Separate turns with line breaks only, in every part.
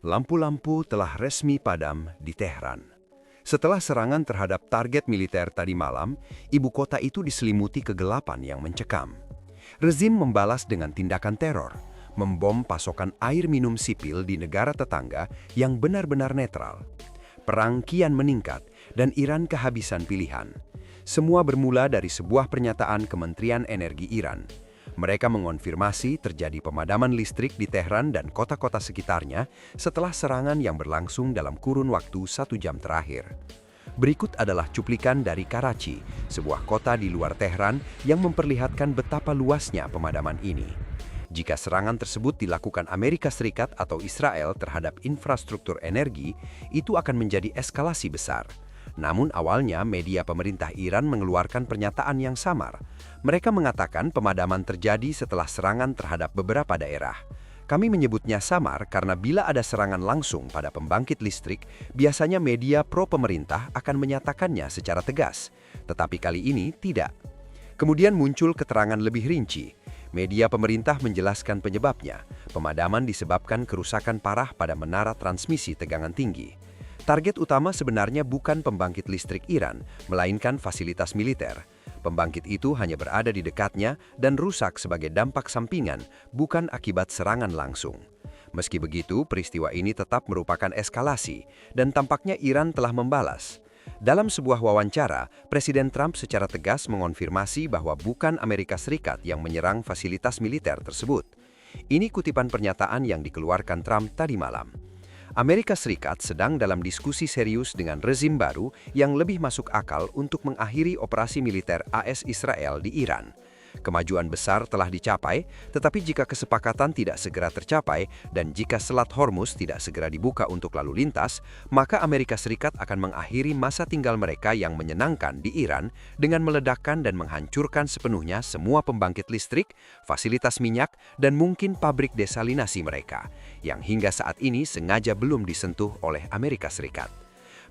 Lampu-lampu telah resmi padam di Tehran. Setelah serangan terhadap target militer tadi malam, ibu kota itu diselimuti kegelapan yang mencekam. Rezim membalas dengan tindakan teror, membom pasokan air minum sipil di negara tetangga yang benar-benar netral. Perang kian meningkat dan Iran kehabisan pilihan. Semua bermula dari sebuah pernyataan Kementerian Energi Iran. Mereka mengonfirmasi terjadi pemadaman listrik di Tehran dan kota-kota sekitarnya setelah serangan yang berlangsung dalam kurun waktu 1 jam terakhir. Berikut adalah cuplikan dari Karachi, sebuah kota di luar Tehran yang memperlihatkan betapa luasnya pemadaman ini. Jika serangan tersebut dilakukan Amerika Serikat atau Israel terhadap infrastruktur energi, itu akan menjadi eskalasi besar. Namun awalnya media pemerintah Iran mengeluarkan pernyataan yang samar. Mereka mengatakan pemadaman terjadi setelah serangan terhadap beberapa daerah. Kami menyebutnya samar karena bila ada serangan langsung pada pembangkit listrik, biasanya media pro-pemerintah akan menyatakannya secara tegas. Tetapi kali ini tidak. Kemudian muncul keterangan lebih rinci. Media pemerintah menjelaskan penyebabnya. Pemadaman disebabkan kerusakan parah pada menara transmisi tegangan tinggi. Target utama sebenarnya bukan pembangkit listrik Iran, melainkan fasilitas militer. Pembangkit itu hanya berada di dekatnya dan rusak sebagai dampak sampingan, bukan akibat serangan langsung. Meski begitu, peristiwa ini tetap merupakan eskalasi, dan tampaknya Iran telah membalas. Dalam sebuah wawancara, Presiden Trump secara tegas mengonfirmasi bahwa bukan Amerika Serikat yang menyerang fasilitas militer tersebut. Ini kutipan pernyataan yang dikeluarkan Trump tadi malam. Amerika Serikat sedang dalam diskusi serius dengan rezim baru yang lebih masuk akal untuk mengakhiri operasi militer AS Israel di Iran. Kemajuan besar telah dicapai, tetapi jika kesepakatan tidak segera tercapai dan jika Selat Hormuz tidak segera dibuka untuk lalu lintas, maka Amerika Serikat akan mengakhiri masa tinggal mereka yang menyenangkan di Iran dengan meledakkan dan menghancurkan sepenuhnya semua pembangkit listrik, fasilitas minyak, dan mungkin pabrik desalinasi mereka, yang hingga saat ini sengaja belum disentuh oleh Amerika Serikat.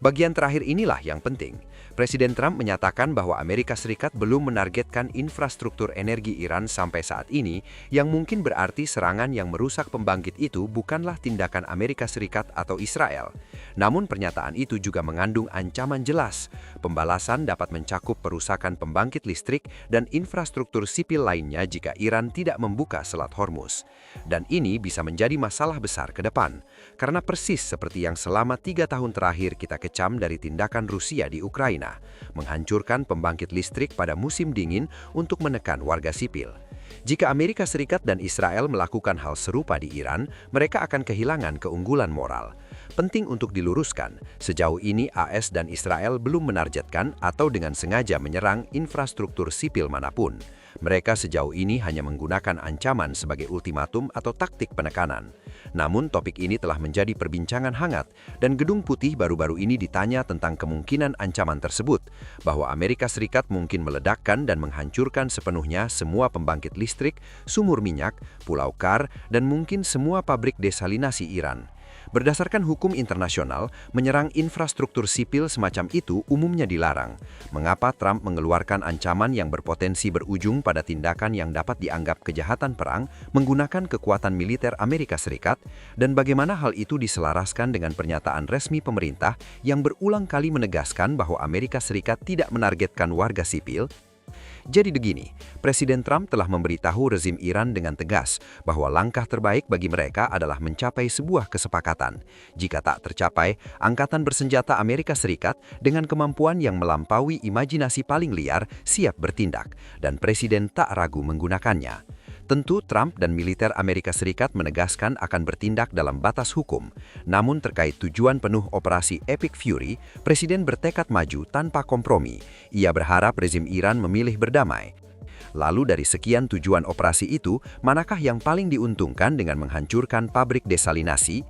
Bagian terakhir inilah yang penting. Presiden Trump menyatakan bahwa Amerika Serikat belum menargetkan infrastruktur energi Iran sampai saat ini, yang mungkin berarti serangan yang merusak pembangkit itu bukanlah tindakan Amerika Serikat atau Israel. Namun pernyataan itu juga mengandung ancaman jelas. Pembalasan dapat mencakup perusakan pembangkit listrik dan infrastruktur sipil lainnya jika Iran tidak membuka Selat Hormuz. Dan ini bisa menjadi masalah besar ke depan, karena persis seperti yang selama 3 tahun terakhir kita kecam dari tindakan Rusia di Ukraina, menghancurkan pembangkit listrik pada musim dingin untuk menekan warga sipil. Jika Amerika Serikat dan Israel melakukan hal serupa di Iran, mereka akan kehilangan keunggulan moral. Penting untuk diluruskan, sejauh ini AS dan Israel belum menargetkan atau dengan sengaja menyerang infrastruktur sipil manapun. Mereka sejauh ini hanya menggunakan ancaman sebagai ultimatum atau taktik penekanan. Namun topik ini telah menjadi perbincangan hangat dan Gedung Putih baru-baru ini ditanya tentang kemungkinan ancaman tersebut, bahwa Amerika Serikat mungkin meledakkan dan menghancurkan sepenuhnya semua pembangkit listrik, sumur minyak, pulau Kar, dan mungkin semua pabrik desalinasi Iran. Berdasarkan hukum internasional, menyerang infrastruktur sipil semacam itu umumnya dilarang. Mengapa Trump mengeluarkan ancaman yang berpotensi berujung pada tindakan yang dapat dianggap kejahatan perang menggunakan kekuatan militer Amerika Serikat, dan bagaimana hal itu diselaraskan dengan pernyataan resmi pemerintah yang berulang kali menegaskan bahwa Amerika Serikat tidak menargetkan warga sipil? Jadi begini, Presiden Trump telah memberitahu rezim Iran dengan tegas bahwa langkah terbaik bagi mereka adalah mencapai sebuah kesepakatan. Jika tak tercapai, Angkatan Bersenjata Amerika Serikat dengan kemampuan yang melampaui imajinasi paling liar siap bertindak, dan Presiden tak ragu menggunakannya. Tentu Trump dan militer Amerika Serikat menegaskan akan bertindak dalam batas hukum. Namun terkait tujuan penuh operasi Epic Fury, Presiden bertekad maju tanpa kompromi. Ia berharap rezim Iran memilih berdamai. Lalu dari sekian tujuan operasi itu, manakah yang paling diuntungkan dengan menghancurkan pabrik desalinasi?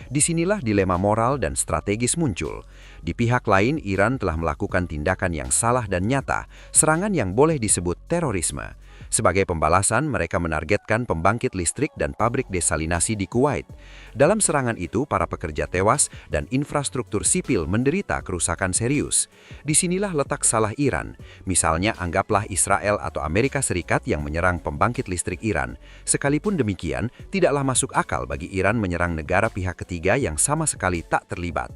Disinilah dilema moral dan strategis muncul. Di pihak lain, Iran telah melakukan tindakan yang salah dan nyata, serangan yang boleh disebut terorisme. Sebagai pembalasan, mereka menargetkan pembangkit listrik dan pabrik desalinasi di Kuwait. Dalam serangan itu, para pekerja tewas dan infrastruktur sipil menderita kerusakan serius. Disinilah letak salah Iran. Misalnya, anggaplah Israel atau Amerika Serikat yang menyerang pembangkit listrik Iran. Sekalipun demikian, tidaklah masuk akal bagi Iran menyerang negara pihak ketiga yang sama sekali tak terlibat.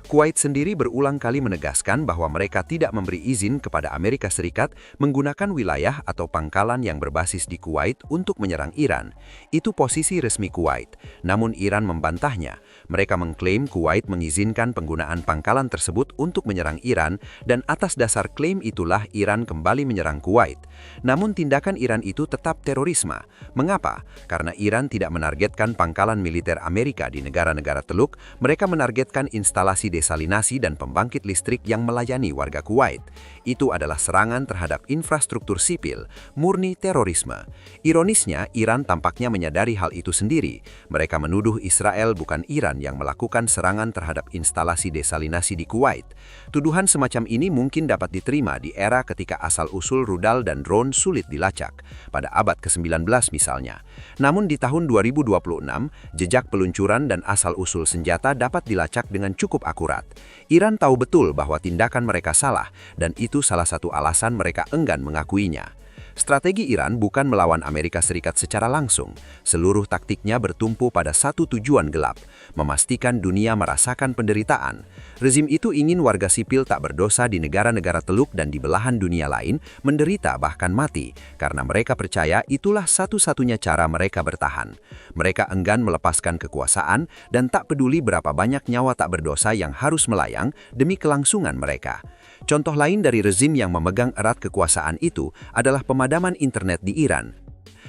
Kuwait sendiri berulang kali menegaskan bahwa mereka tidak memberi izin kepada Amerika Serikat menggunakan wilayah atau pangkalan yang berbasis di Kuwait untuk menyerang Iran. Itu posisi resmi Kuwait. Namun Iran membantahnya. Mereka mengklaim Kuwait mengizinkan penggunaan pangkalan tersebut untuk menyerang Iran dan atas dasar klaim itulah Iran kembali menyerang Kuwait. Namun tindakan Iran itu tetap terorisme. Mengapa? Karena Iran tidak menargetkan pangkalan militer Amerika di negara-negara Teluk, mereka menargetkan instalasi desalinasi dan pembangkit listrik yang melayani warga Kuwait. Itu adalah serangan terhadap infrastruktur sipil, murni terorisme. Ironisnya, Iran tampaknya menyadari hal itu sendiri. Mereka menuduh Israel bukan Iran yang melakukan serangan terhadap instalasi desalinasi di Kuwait. Tuduhan semacam ini mungkin dapat diterima di era ketika asal-usul rudal dan drone sulit dilacak, pada abad ke-19 misalnya. Namun di tahun 2026, jejak peluncuran dan asal-usul senjata dapat dilacak dengan cukup akurat. Iran tahu betul bahwa tindakan mereka salah, dan itu salah satu alasan mereka enggan mengakuinya. Strategi Iran bukan melawan Amerika Serikat secara langsung. Seluruh taktiknya bertumpu pada satu tujuan gelap, memastikan dunia merasakan penderitaan. Rezim itu ingin warga sipil tak berdosa di negara-negara Teluk dan di belahan dunia lain menderita bahkan mati, karena mereka percaya itulah satu-satunya cara mereka bertahan. Mereka enggan melepaskan kekuasaan dan tak peduli berapa banyak nyawa tak berdosa yang harus melayang demi kelangsungan mereka. Contoh lain dari rezim yang memegang erat kekuasaan itu adalah pemadaman internet di Iran.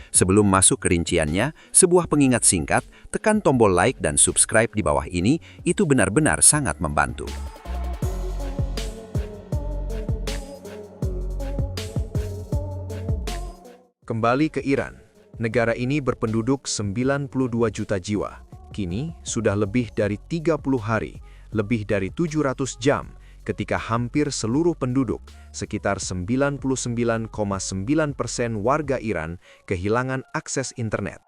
Sebelum masuk ke rinciannya, sebuah pengingat singkat, tekan tombol like dan subscribe di bawah ini, itu benar-benar sangat membantu.
Kembali ke Iran. Negara ini berpenduduk 92 juta jiwa. Kini sudah lebih dari 30 hari, lebih dari 700 jam, ketika hampir seluruh penduduk, sekitar 99,9% warga Iran, kehilangan akses internet.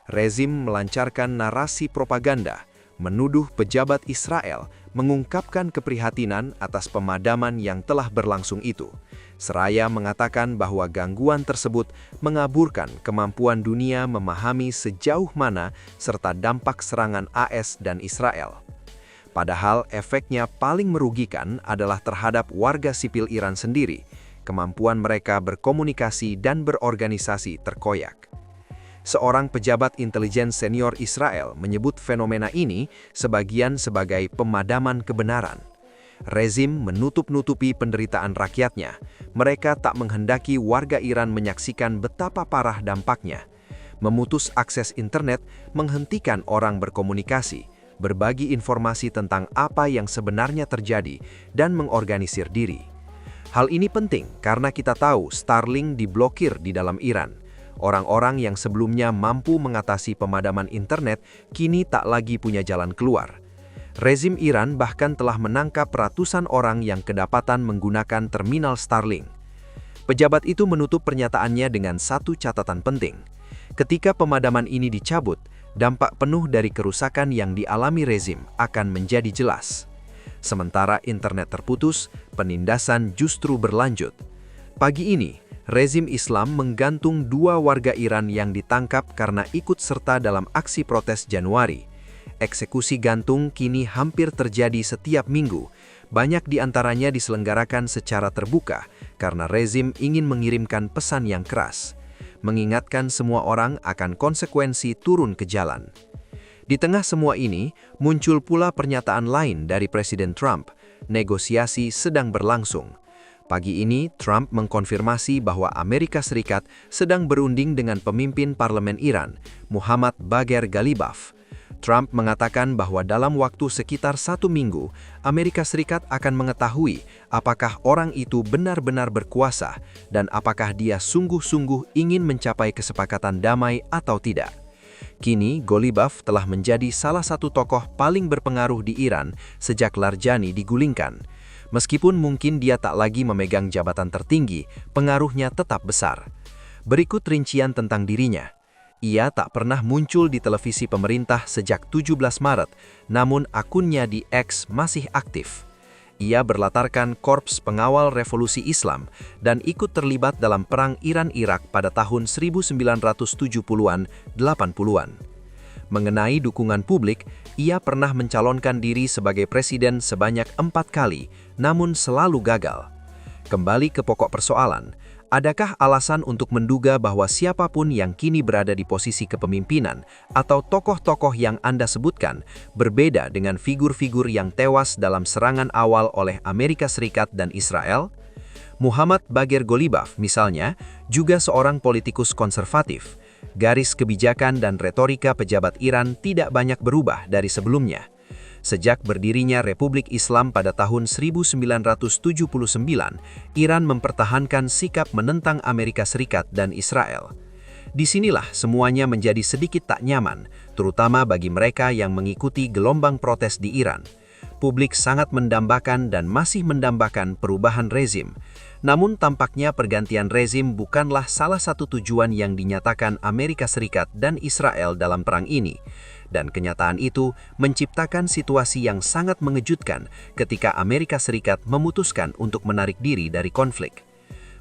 Rezim melancarkan narasi propaganda, menuduh pejabat Israel mengungkapkan keprihatinan atas pemadaman yang telah berlangsung itu. Seraya mengatakan bahwa gangguan tersebut mengaburkan kemampuan dunia memahami sejauh mana serta dampak serangan AS dan Israel. Padahal efeknya paling merugikan adalah terhadap warga sipil Iran sendiri. Kemampuan mereka berkomunikasi dan berorganisasi terkoyak. Seorang pejabat intelijen senior Israel menyebut fenomena ini sebagian sebagai pemadaman kebenaran. Rezim menutup-nutupi penderitaan rakyatnya. Mereka tak menghendaki warga Iran menyaksikan betapa parah dampaknya. Memutus akses internet menghentikan orang berkomunikasi, berbagi informasi tentang apa yang sebenarnya terjadi, dan mengorganisir diri. Hal ini penting karena kita tahu Starlink diblokir di dalam Iran. Orang-orang yang sebelumnya mampu mengatasi pemadaman internet kini tak lagi punya jalan keluar. Rezim Iran bahkan telah menangkap ratusan orang yang kedapatan menggunakan terminal Starlink. Pejabat itu menutup pernyataannya dengan satu catatan penting. Ketika pemadaman ini dicabut, dampak penuh dari kerusakan yang dialami rezim akan menjadi jelas. Sementara internet terputus, penindasan justru berlanjut. Pagi ini, rezim Islam menggantung 2 warga Iran yang ditangkap karena ikut serta dalam aksi protes Januari. Eksekusi gantung kini hampir terjadi setiap minggu. Banyak di antaranya diselenggarakan secara terbuka karena rezim ingin mengirimkan pesan yang keras, mengingatkan semua orang akan konsekuensi turun ke jalan. Di tengah semua ini, muncul pula pernyataan lain dari Presiden Trump, negosiasi sedang berlangsung. Pagi ini, Trump mengkonfirmasi bahwa Amerika Serikat sedang berunding dengan pemimpin parlemen Iran, Muhammad Bagher Ghalibaf. Trump mengatakan bahwa dalam waktu sekitar 1 minggu, Amerika Serikat akan mengetahui apakah orang itu benar-benar berkuasa dan apakah dia sungguh-sungguh ingin mencapai kesepakatan damai atau tidak. Kini, Ghalibaf telah menjadi salah satu tokoh paling berpengaruh di Iran sejak Larjani digulingkan. Meskipun mungkin dia tak lagi memegang jabatan tertinggi, pengaruhnya tetap besar. Berikut rincian tentang dirinya. Ia tak pernah muncul di televisi pemerintah sejak 17 Maret, namun akunnya di X masih aktif. Ia berlatarkan Korps Pengawal Revolusi Islam dan ikut terlibat dalam Perang Iran-Irak pada tahun 1970-an, 80-an. Mengenai dukungan publik, ia pernah mencalonkan diri sebagai presiden sebanyak 4 kali, namun selalu gagal. Kembali ke pokok persoalan, adakah alasan untuk menduga bahwa siapapun yang kini berada di posisi kepemimpinan atau tokoh-tokoh yang Anda sebutkan berbeda dengan figur-figur yang tewas dalam serangan awal oleh Amerika Serikat dan Israel? Muhammad Bagher Golibaf, misalnya, juga seorang politikus konservatif. Garis kebijakan dan retorika pejabat Iran tidak banyak berubah dari sebelumnya. Sejak berdirinya Republik Islam pada tahun 1979, Iran mempertahankan sikap menentang Amerika Serikat dan Israel. Disinilah semuanya menjadi sedikit tak nyaman, terutama bagi mereka yang mengikuti gelombang protes di Iran. Publik sangat mendambakan dan masih mendambakan perubahan rezim. Namun tampaknya pergantian rezim bukanlah salah satu tujuan yang dinyatakan Amerika Serikat dan Israel dalam perang ini. Dan kenyataan itu menciptakan situasi yang sangat mengejutkan ketika Amerika Serikat memutuskan untuk menarik diri dari konflik.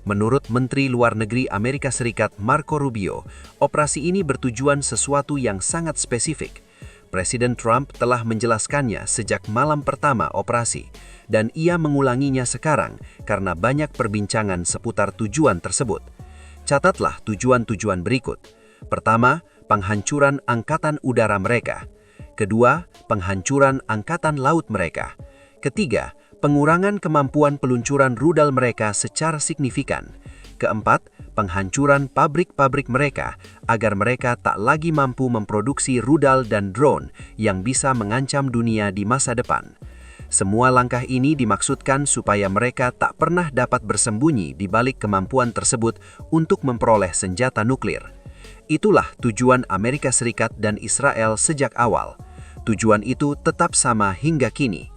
Menurut Menteri Luar Negeri Amerika Serikat Marco Rubio, operasi ini bertujuan sesuatu yang sangat spesifik. Presiden Trump telah menjelaskannya sejak malam pertama operasi, dan ia mengulanginya sekarang karena banyak perbincangan seputar tujuan tersebut. Catatlah tujuan-tujuan berikut. Pertama, penghancuran angkatan udara mereka. Kedua, penghancuran angkatan laut mereka. Ketiga, pengurangan kemampuan peluncuran rudal mereka secara signifikan. Keempat, penghancuran pabrik-pabrik mereka agar mereka tak lagi mampu memproduksi rudal dan drone yang bisa mengancam dunia di masa depan. Semua langkah ini dimaksudkan supaya mereka tak pernah dapat bersembunyi di balik kemampuan tersebut untuk memperoleh senjata nuklir. Itulah tujuan Amerika Serikat dan Israel sejak awal. Tujuan itu tetap sama hingga kini.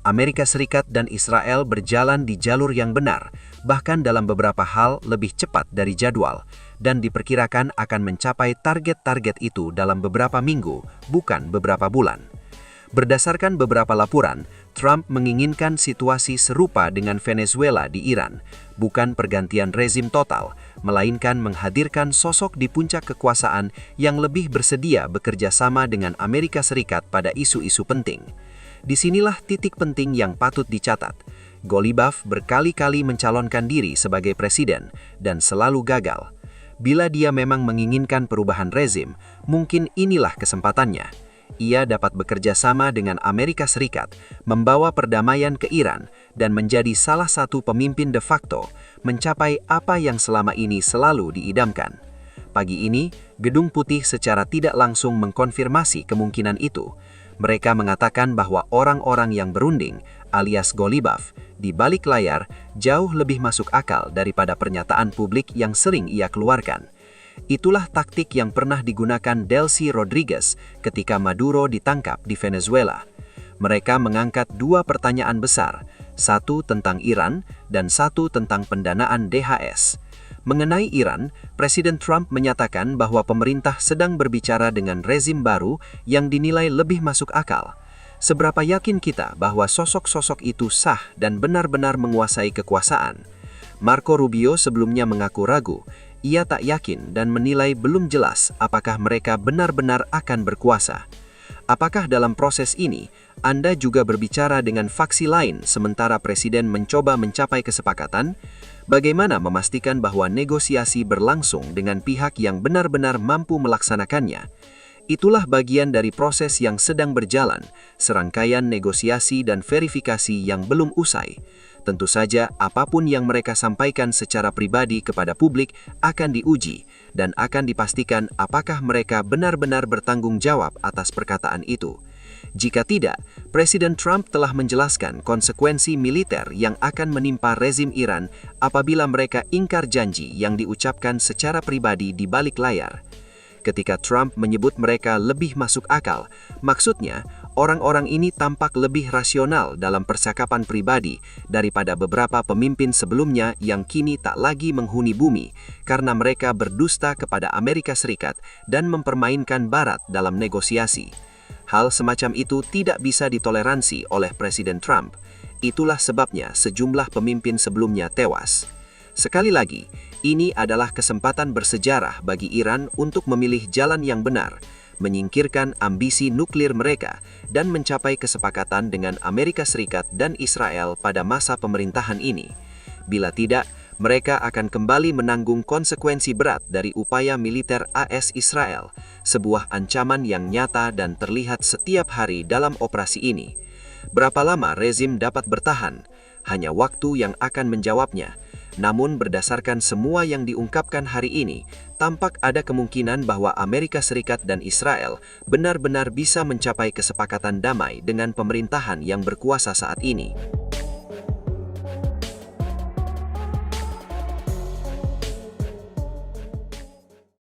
Amerika Serikat dan Israel berjalan di jalur yang benar, bahkan dalam beberapa hal lebih cepat dari jadwal, dan diperkirakan akan mencapai target-target itu dalam beberapa minggu, bukan beberapa bulan. Berdasarkan beberapa laporan, Trump menginginkan situasi serupa dengan Venezuela di Iran, bukan pergantian rezim total, melainkan menghadirkan sosok di puncak kekuasaan yang lebih bersedia bekerja sama dengan Amerika Serikat pada isu-isu penting. Disinilah titik penting yang patut dicatat. Golibaf berkali-kali mencalonkan diri sebagai presiden dan selalu gagal. Bila dia memang menginginkan perubahan rezim, mungkin inilah kesempatannya. Ia dapat bekerja sama dengan Amerika Serikat, membawa perdamaian ke Iran, dan menjadi salah satu pemimpin de facto, mencapai apa yang selama ini selalu diidamkan. Pagi ini, Gedung Putih secara tidak langsung mengkonfirmasi kemungkinan itu. Mereka mengatakan bahwa orang-orang yang berunding, alias Golibaf, di balik layar jauh lebih masuk akal daripada pernyataan publik yang sering ia keluarkan. Itulah taktik yang pernah digunakan Delcy Rodriguez ketika Maduro ditangkap di Venezuela. Mereka mengangkat dua pertanyaan besar, satu tentang Iran dan satu tentang pendanaan DHS. Mengenai Iran, Presiden Trump menyatakan bahwa pemerintah sedang berbicara dengan rezim baru yang dinilai lebih masuk akal. Seberapa yakin kita bahwa sosok-sosok itu sah dan benar-benar menguasai kekuasaan? Marco Rubio sebelumnya mengaku ragu. Ia tak yakin dan menilai belum jelas apakah mereka benar-benar akan berkuasa. Apakah dalam proses ini, Anda juga berbicara dengan faksi lain sementara Presiden mencoba mencapai kesepakatan? Bagaimana memastikan bahwa negosiasi berlangsung dengan pihak yang benar-benar mampu melaksanakannya? Itulah bagian dari proses yang sedang berjalan, serangkaian negosiasi dan verifikasi yang belum usai. Tentu saja, apapun yang mereka sampaikan secara pribadi kepada publik akan diuji dan akan dipastikan apakah mereka benar-benar bertanggung jawab atas perkataan itu. Jika tidak, Presiden Trump telah menjelaskan konsekuensi militer yang akan menimpa rezim Iran apabila mereka ingkar janji yang diucapkan secara pribadi di balik layar. Ketika Trump menyebut mereka lebih masuk akal, maksudnya Orang-orang ini tampak lebih rasional dalam percakapan pribadi daripada beberapa pemimpin sebelumnya yang kini tak lagi menghuni bumi karena mereka berdusta kepada Amerika Serikat dan mempermainkan Barat dalam negosiasi. Hal semacam itu tidak bisa ditoleransi oleh Presiden Trump. Itulah sebabnya sejumlah pemimpin sebelumnya tewas. Sekali lagi, ini adalah kesempatan bersejarah bagi Iran untuk memilih jalan yang benar, menyingkirkan ambisi nuklir mereka, dan mencapai kesepakatan dengan Amerika Serikat dan Israel pada masa pemerintahan ini. Bila tidak, mereka akan kembali menanggung konsekuensi berat dari upaya militer AS Israel, sebuah ancaman yang nyata dan terlihat setiap hari dalam operasi ini. Berapa lama rezim dapat bertahan? Hanya waktu yang akan menjawabnya. Namun berdasarkan semua yang diungkapkan hari ini, tampak ada kemungkinan bahwa Amerika Serikat dan Israel benar-benar bisa mencapai kesepakatan damai dengan pemerintahan yang berkuasa saat ini.